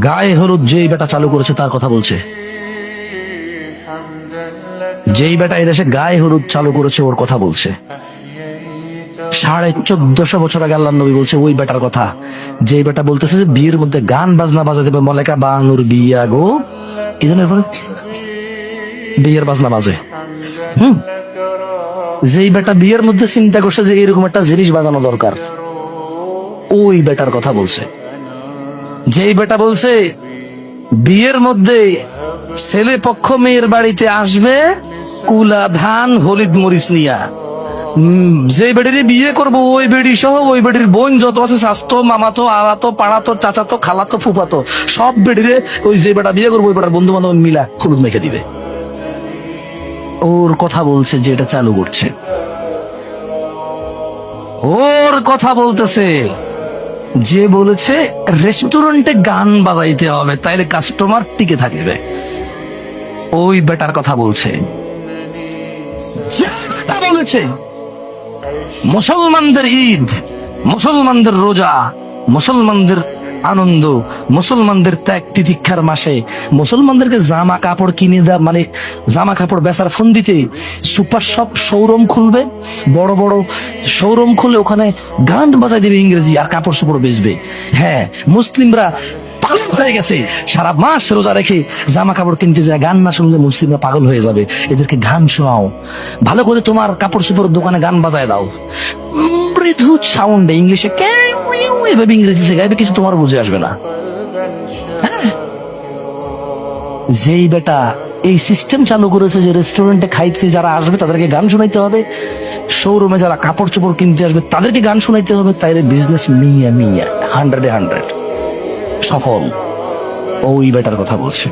গায়ে হলুদ যেই বেটা চালু করেছে তার কথা বলছে। যেই বেটা এদেশে গায়ে হলুদ চালু করেছে ওর কথা বলছে। 1450 বছর আগে আল্লাহ নবী বলছে ওই বেটার কথা, যে বেটা বলতেছে যে বিয়ের মধ্যে গান বাজনা বাজা দেবে, মলেকা বানুর বিয়া গো, কি জানেন বিয়ের বাজনা বাজে। যেই বেটা বিয়ের মধ্যে চিন্তা করছে যে এরকম একটা জিনিস বাজানো দরকার, ওই বেটার কথা বলছে। যেই বেটা বলছে বিয়ের মধ্যে ছেলে পক্ষ মেয়ের বাড়িতে আসবে কুলা ধান হলিদ মরিচ নিয়া, যে বেড়ির বিয়ে করবো ওই বেড়ি সহ ওই বেড়ির বোন যত আছে স্বাস্থ্য মামাতো আলাতো পাড়াতো চাচাতো খালাতো ফুফাতো সব বেড়িরে ওই যে বেটা বিয়ে করবো ওই বেটার বন্ধু বান্ধব মিলা হলুদ মেখে দিবে। ওর কথা বলছে যে এটা চালু করছে, ওর কথা বলতেছে যে বলেছে রেস্টুরেন্টে গান বাজাইতে হবে তাইলে কাস্টমার টিকে থাকবে, ওই বেটার কথা বলছে। যে বেটা বলেছে মুসলমানদের ঈদ, মুসলমানদের রোজা, মুসলমানদের আনন্দ, মুসলমানদের ত্যাগ তিতিক্ষার মাসে মুসলমানদেরকে জামা কাপড় কিনে দেওয়া, মানে জামা কাপড় বেচার ফন্দিতে সুপার শপ শোরুম খুলবে, বড় বড় শোরুম খুলে ওখানে গান বাজাই দেবে ইংরেজি আর কাপড় চোপড় বেচবে। হ্যাঁ, মুসলিমরা পাগল হয়ে গেছে, সারা মাস রোজা রেখে জামা কাপড় কিনতে যায়, গান না শুনলে মুসলিমরা পাগল হয়ে যাবে, এদেরকে গান শোনাও, ভালো করে তোমার কাপড় চোপড়ের দোকানে গান বাজায় দাও, মৃদু সাউন্ডে ইংলিশে এভাবে ইংরেজিতে গাইবে, কিছু তোমার বুঝে আসবে না। যেই বেটা এই সিস্টেম চালু করেছে যে রেস্টুরেন্টে খাইতে যারা আসবে তাদেরকে গান শোনাইতে হবে, শোরুমে যারা কাপড় চোপড় কিনতে আসবে তাদেরকে গান শোনাইতে হবে, তাইলে বিজনেস মিয়া মিয়া 100-এ 100 সফল। ওই বেটার কথা বলছে।